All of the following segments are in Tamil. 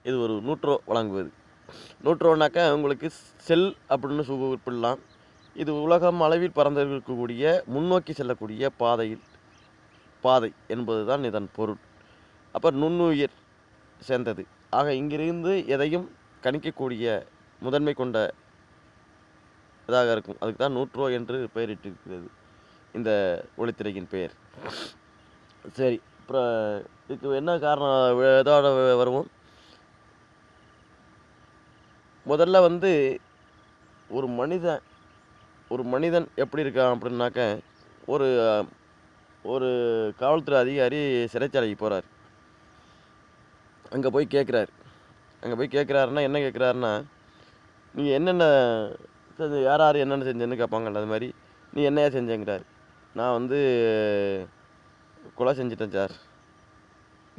இது ஒரு நூட்ரோ வழங்குவது. நூட்ரோனாக்கா உங்களுக்கு செல் அப்படின்னு குறிப்பிடலாம். இது உலகம் அளவில் பறந்திருக்கக்கூடிய முன்னோக்கி செல்லக்கூடிய பாதை என்பது தான் இதன் பொருள். அப்போ நுண்ணுயிர் சேர்ந்தது. ஆக இங்கிருந்து எதையும் கணிக்கக்கூடிய முதன்மை கொண்ட இதாக இருக்கும். அதுக்கு தான் நூட்ரோ என்று பெயரிட்டிருக்கிறது இந்த ஒளித்திரையின் பெயர். சரி, அப்புறம் இதுக்கு என்ன காரணம் இதோட வருவோம். முதல்ல வந்து ஒரு மனிதன் எப்படி இருக்கான் அப்படின்னாக்க, ஒரு ஒரு காவல்துறை அதிகாரி சிறைச்சாலைக்கு போகிறார். அங்கே போய் கேட்குறாருன்னா என்ன கேட்குறாருன்னா, நீங்கள் என்னென்ன யார் யார் என்னென்ன செஞ்சேன்னு கேட்பாங்கல்ல, அது மாதிரி நீ என்னையா செஞ்சேங்கிறார். நான் வந்து கொலை செஞ்சிட்டேன் சார்.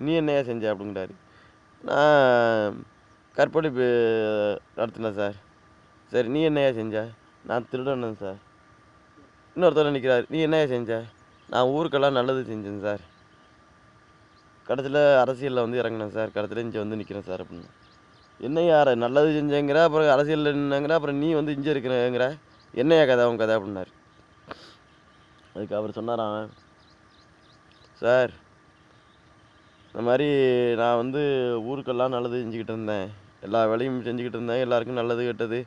நீ என்னையா செஞ்ச அப்படிங்கிறாரு. நான் கற்பழிப்பு நடத்தினேன் சார். சரி, நீ என்னையா செஞ்ச? நான் திருடனேன் சார். இன்னொருத்தர் நிற்கிறார். நீ என்னையா செஞ்ச? நான் ஊருக்கெல்லாம் நல்லது செஞ்சேன் சார். கடைசியில் அரசியலில் வந்து இறங்கினேன் சார். கடைசியில் இங்கே வந்து நிற்கிறேன் சார் அப்படின்னு. என்ன யார் நல்லது செஞ்சேங்கிற, அப்புறம் அரசியலில் நின்னுங்கிற, அப்புறம் நீ வந்து இங்கே இருக்கிறேங்கிற, என்னையா கதை உன் கதை அப்படின்னாரு. அதுக்கு அவர் சொன்னாராம், சார் இந்த மாதிரி நான் வந்து ஊருக்கெல்லாம் நல்லது செஞ்சுக்கிட்டு இருந்தேன். எல்லா வேலையும் செஞ்சுக்கிட்டு இருந்தேன். எல்லாருக்கும் நல்லது கெட்டது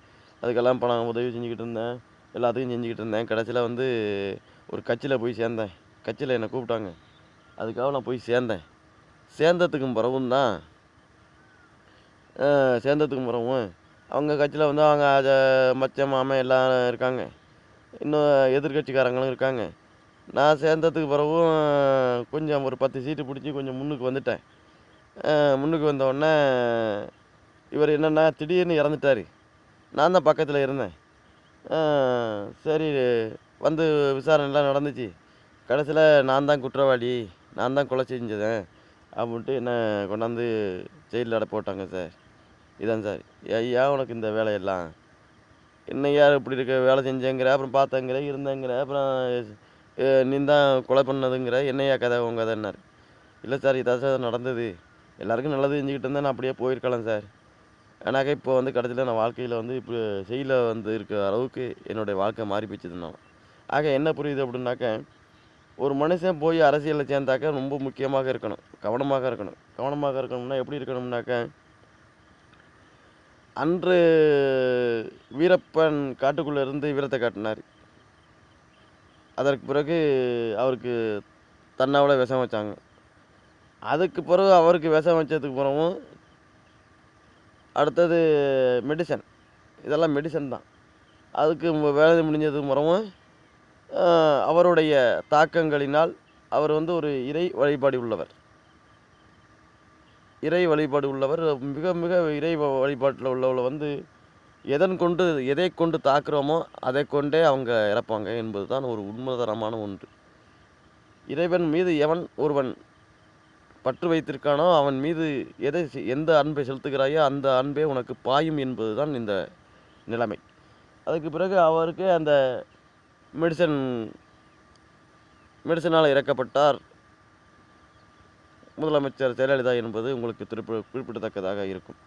அதுக்கெல்லாம் பணம் உதவி செஞ்சுக்கிட்டு இருந்தேன். எல்லாத்துக்கும் செஞ்சுக்கிட்டு இருந்தேன். கடைசியில் வந்து ஒரு கட்சியில் போய் சேர்ந்தேன். கட்சியில் என்னை கூப்பிட்டாங்க. அதுக்காக நான் போய் சேர்ந்ததுக்கும் பிறகும் அவங்க கட்சியில் வந்து அவங்க மச்சான் மாமன் எல்லாம் இருக்காங்க. இன்னும் எதிர்கட்சிக்காரங்களும் இருக்காங்க. நான் சேர்ந்ததுக்கு பிறகும் கொஞ்சம் ஒரு 10 சீட்டு பிடிச்சி கொஞ்சம் முன்னுக்கு வந்துட்டேன். முன்னுக்கு வந்தோடனே இவர் என்னென்னா திடீர்னு இறந்துட்டார். நான் தான் பக்கத்தில் இருந்தேன். சரி, வந்து விசாரணைலாம் நடந்துச்சு. கடைசியில் நான் தான் குற்றவாளி, நான் தான் கொலை செஞ்சதேன் அப்படின்ட்டு என்ன கொண்டாந்து ஜெயிலில் அடை போட்டாங்க சார். இதான் சார். ஐயா உனக்கு இந்த வேலையெல்லாம் என்ன யார் இப்படி இருக்க வேலை செஞ்சேங்கிற, அப்புறம் பார்த்தேங்கிற, இருந்தேங்கிற, அப்புறம் நீ தான் கொலை பண்ணதுங்கிற, என்னையா கதை உன் கதைன்னார். இல்லை சார், இதான் சார் நடந்தது. எல்லாருக்கும் நல்லது செஞ்சுக்கிட்டு இருந்தேன். நான் அப்படியே போயிருக்கலாம் சார். ஆனாக்கா இப்போ வந்து கடைசியில் நான் வாழ்க்கையில் வந்து இப்போ செயலில் வந்து இருக்கிற அளவுக்கு என்னுடைய வாழ்க்கை மாறி போச்சுதுன்னாலும். ஆக என்ன புரியுது அப்படின்னாக்க, ஒரு மனுஷன் போய் அரசியலில் சேர்ந்தாக்க ரொம்ப முக்கியமாக இருக்கணும், கவனமாக இருக்கணும்னா எப்படி இருக்கணும்னாக்க, அன்று வீரப்பன் காட்டுக்குள்ளே இருந்து வீரத்தை காட்டினார். அதற்கு பிறகு அவருக்கு தன்னாவில் விஷம் வச்சாங்க. அதுக்கு பிறகு அவருக்கு விஷம் வச்சதுக்கு பிறகும் அடுத்தது மெடிசன், இதெல்லாம் மெடிசன் தான். அதுக்கு வேலை முடிஞ்சதுக்கு பிறகும் அவருடைய தாக்கங்களினால் அவர் வந்து ஒரு இறை வழிபாடு உள்ளவர். மிக மிக இறை வழிபாட்டில் உள்ளவளை வந்து எதை கொண்டு தாக்குறோமோ அதை கொண்டே அவங்க இறப்பாங்க என்பது தான் ஒரு உண்மைதரமான ஒன்று. இறைவன் மீது எவன் ஒருவன் பற்று வைத்திருக்கானோ அவன் மீது எந்த அன்பை செலுத்துகிறாயோ அந்த அன்பே உனக்கு பாயும் என்பது தான் இந்த நிலைமை. அதுக்கு பிறகு அவருக்கு அந்த மெடிசனால் இறக்கப்பட்டார் முதலமைச்சர் ஜெயலலிதா என்பது உங்களுக்கு குறிப்பிடத்தக்கதாக இருக்கும்.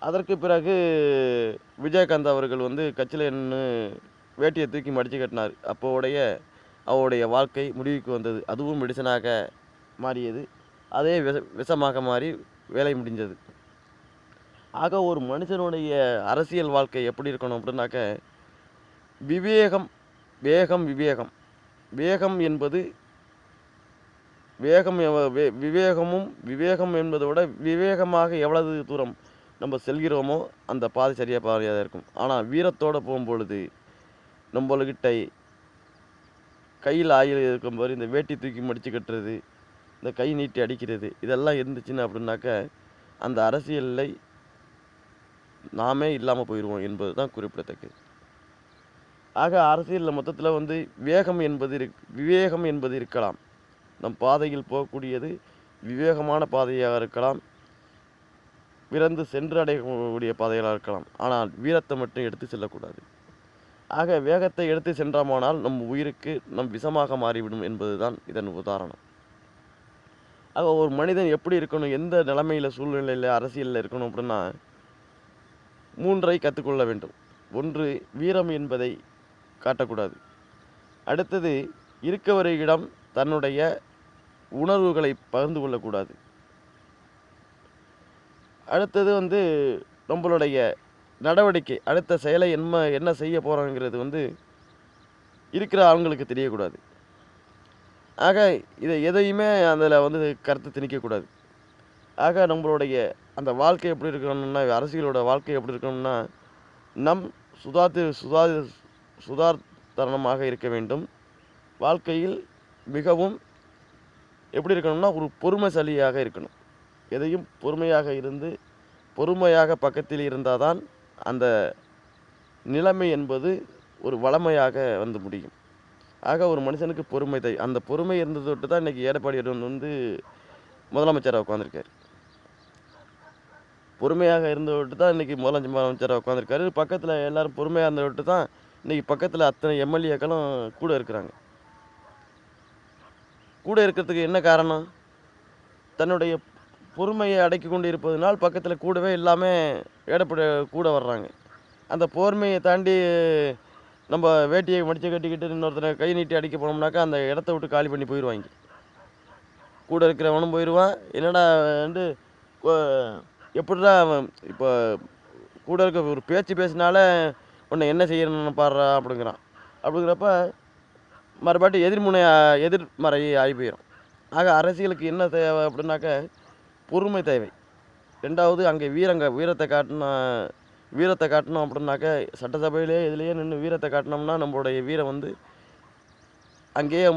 அதற்கு பிறகு விஜயகாந்த் அவர்கள் வந்து கட்சியில் நின்று வேட்டியை தூக்கி மடித்து கட்டினார். அவருடைய வாழ்க்கை முடிவுக்கு வந்தது. அதுவும் மெடிசனாக மாறியது. அதே விஷமாக மாறி வேலை முடிஞ்சது. ஆக ஒரு மனுஷனுடைய அரசியல் வாழ்க்கை எப்படி இருக்கணும் அப்படின்னாக்க, விவேகம் என்பது விவேகம் என்பதை விட விவேகமாக எவ்வளவு தூரம் நம்ம செல்கிறோமோ அந்த பாதை சரியாக பாதையாக இருக்கும். ஆனால் வீரத்தோடு போகும்பொழுது நம்மள்கிட்ட கையில் ஆயில் இருக்கும்போது இந்த வேட்டி தூக்கி மடித்து கட்டுறது, இந்த கை நீட்டி அடிக்கிறது, இதெல்லாம் இருந்துச்சுன்னு அப்படின்னாக்க அந்த அரசியலை நாமே இல்லாமல் போயிடுவோம் என்பது தான் குறிப்பிடத்தக்கது. ஆக அரசியலில் மொத்தத்தில் வந்து விவேகம் என்பது இருக்கலாம். நம் பாதையில் போகக்கூடியது விவேகமான பாதையாக இருக்கலாம், விரைந்து சென்றடையக்கூடிய பாதைகளாக இருக்கலாம். ஆனால் வீரத்தை மட்டும் எடுத்து செல்லக்கூடாது. ஆக வேகத்தை எடுத்து சென்றோமானால் நம் உயிருக்கு விஷமாக மாறிவிடும் என்பது தான் இதன் உதாரணம். ஆக ஒரு மனிதன் எப்படி இருக்கணும், எந்த நிலைமையில் சூழ்நிலையில் அரசியலில் இருக்கணும் அப்படின்னா 3ஐ கற்றுக்கொள்ள வேண்டும். 1 வீரம் என்பதை காட்டக்கூடாது. அடுத்தது இருக்கவரிடம் தன்னுடைய உணர்வுகளை பகிர்ந்து கொள்ளக்கூடாது. அடுத்தது நம்மளுடைய நடவடிக்கை, அடுத்த செயலை என்ன செய்ய போகிறோங்கிறது இருக்கிற ஆண்களுக்கு தெரியக்கூடாது. ஆக இதை எதையுமே அதில் கருத்து திணிக்கக்கூடாது. ஆக நம்மளுடைய அந்த வாழ்க்கை எப்படி இருக்கணும்னா, அரசியலோட வாழ்க்கை எப்படி இருக்கணும்னா, நம் சுதாரணமாக இருக்க வேண்டும். வாழ்க்கையில் மிகவும் எப்படி இருக்கணும்னா, ஒரு பொறுமைசாலியாக இருக்கணும். எதையும் பொறுமையாக இருந்து பொறுமையாக பக்கத்தில் இருந்தால் தான் அந்த நிலைமை என்பது ஒரு வளமையாக முடியும். ஆக ஒரு மனுஷனுக்கு பொறுமை தேவை. அந்த பொறுமை இருந்தது தொட்டு தான் இன்றைக்கி எடப்பாடியார் முதலமைச்சராக உட்காந்துருக்காரு. பொறுமையாக இருந்த விட்டு தான் இன்றைக்கி முதலமைச்சராக உட்காந்துருக்காரு. பக்கத்தில் எல்லோரும் பொறுமையாக இருந்த விட்டு தான் இன்றைக்கி பக்கத்தில் அத்தனை எம்எல்ஏக்களும் கூட இருக்கிறாங்க. கூட இருக்கிறதுக்கு என்ன காரணம்? தன்னுடைய பொறுமையை அடக்கி கொண்டு இருப்பதனால் பக்கத்தில் கூடவே எல்லாமே எடப்பாடி கூட வர்றாங்க. அந்த பொறுமையை தாண்டி நம்ம வேட்டியை மடித்து கட்டிக்கிட்டு இன்னொருத்தரை கை நீட்டி அடிக்க போனோம்னாக்கா அந்த இடத்த விட்டு காலி பண்ணி போயிடுவாங்க. கூட இருக்கிறவனும் போயிடுவான். என்னடா எப்படிடா இப்போ கூட இருக்க ஒரு பேச்சு பேசினால உன்னை என்ன செய்யணும்னு பாடுறா அப்படிங்கிறான். அப்படிங்கிறப்ப மறுபாட்டி எதிர்மறை ஆகி போயிடும். ஆக அரசியலுக்கு என்ன தேவை அப்படின்னாக்க பொறுமை தேவை. 2வது அங்கே வீரத்தை காட்டணும் அப்படின்னாக்க சட்டசபையிலே இதுலேயே நின்று வீரத்தை காட்டினோம்னா நம்மளுடைய வீரம் அங்கேயே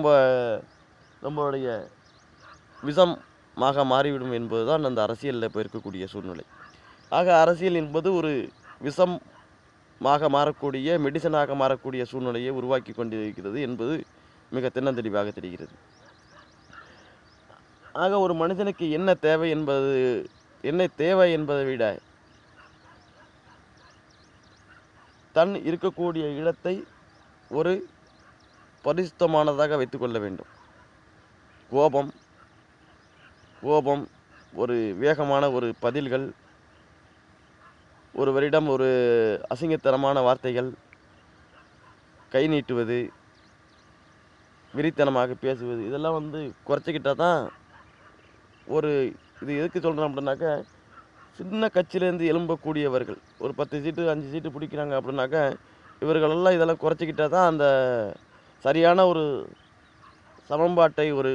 நம்மளுடைய விஷமாக மாறிவிடும் என்பது தான் அந்த அரசியலில் இப்போ இருக்கக்கூடிய சூழ்நிலை. ஆக அரசியல் என்பது ஒரு விஷமாக மாறக்கூடிய, மெடிசனாக மாறக்கூடிய சூழ்நிலையை உருவாக்கி கொண்டிருக்கிறது என்பது மிக தென்னந்தெளிவாக தெரிகிறது. ஆக ஒரு மனிதனுக்கு என்ன தேவை என்பதை விட தன் இருக்கக்கூடிய இடத்தை ஒரு பரிசுத்தமானதாக வைத்துக்கொள்ள வேண்டும். கோபம், ஒரு வேகமான ஒரு பதில்கள், ஒருவரிடம் ஒரு அசிங்கத்தனமான வார்த்தைகள், கை நீட்டுவது, விரித்தனமாக பேசுவது, இதெல்லாம் குறைச்சிக்கிட்டால் தான் இது எதுக்கு சொல்கிறேன் அப்படின்னாக்கா, சின்ன கட்சியிலேருந்து எழும்பக்கூடியவர்கள் ஒரு 10 சீட்டு 5 சீட்டு பிடிக்கிறாங்க அப்படின்னாக்கா, இவர்களெல்லாம் இதெல்லாம் குறைச்சிக்கிட்டால் தான் அந்த சரியான ஒரு சமன்பாட்டை ஒரு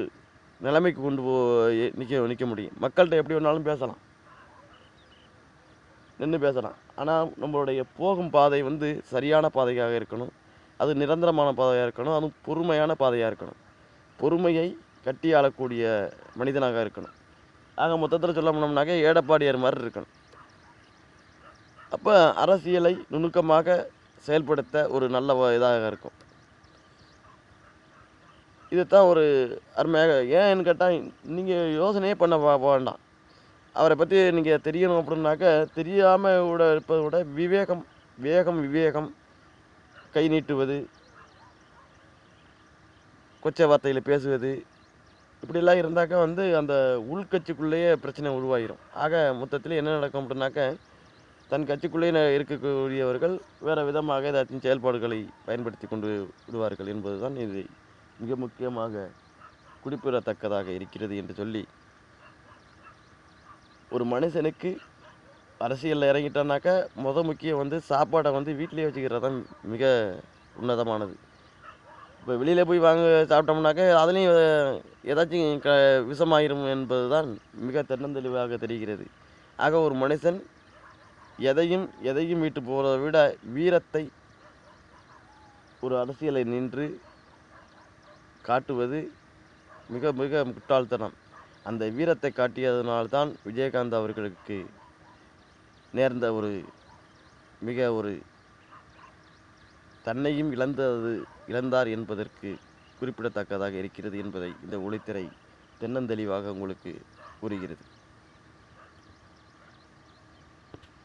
நிலைமைக்கு கொண்டு போய் நிற்க முடியும். மக்கள்கிட்ட எப்படி வேணாலும் பேசலாம், நின்று பேசலாம். ஆனால் நம்மளுடைய போகும் பாதை சரியான பாதையாக இருக்கணும். அது நிரந்தரமான பாதையாக இருக்கணும். அதுவும் பொறுமையான பாதையாக இருக்கணும். பொறுமையை கட்டி ஆளக்கூடிய மனிதனாக இருக்கணும். ஆக மொத்தத்தில் சொல்ல போனோம்னாக்க எடப்பாடியார் மாதிரி இருக்கணும். அப்போ அரசியலை நுணுக்கமாக செயல்படுத்த ஒரு நல்ல இதாக இருக்கும். இதுதான் ஒரு அருமையாக. ஏன்னு கேட்டால் நீங்கள் யோசனையே பண்ண வேண்டாம். அவரை பற்றி நீங்கள் தெரியணும் அப்படின்னாக்க, தெரியாமல் இருப்பதை விட விவேகம், கை நீட்டுவது, கொச்சை வார்த்தையில் பேசுவது, இப்படிலாம் இருந்தாக்கா அந்த உள்கட்சிக்குள்ளேயே பிரச்சனை உருவாகிடும். ஆக மொத்தத்தில் என்ன நடக்கும் அப்படின்னாக்க, தன் கட்சிக்குள்ளேயே இருக்கக்கூடியவர்கள் வேறு விதமாக ஏதாச்சும் செயல்பாடுகளை பயன்படுத்தி கொண்டு விடுவார்கள் என்பது தான் இது மிக முக்கியமாக குறிப்பிடத்தக்கதாக இருக்கிறது என்று சொல்லி, ஒரு மனுஷனுக்கு அரசியலில் இறங்கிட்டானாக்கா முக்கியம் சாப்பாடை வீட்டிலே வச்சுக்கிறது தான் மிக உன்னதமானது. இப்போ வெளியில் போய் சாப்பிட்டோம்னாக்கா அதுலேயும் ஏதாச்சும் விஷமாயிரும் என்பது தான் மிக தென்னந்தெளிவாக தெரிகிறது. ஆக ஒரு மனுஷன் எதையும் விட்டு போகிறத விட வீரத்தை ஒரு அரசியலை நின்று காட்டுவது மிக மிக முட்டாள்தனம். அந்த வீரத்தை காட்டியதனால்தான் விஜயகாந்த் அவர்களுக்கு நேர்ந்த ஒரு தன்னையும் இழந்தார் என்பதற்கு குறிப்பிடத்தக்கதாக இருக்கிறது என்பதை இந்த ஒளித்திரை தென்னந்தெளிவாக உங்களுக்கு கூறுகிறது.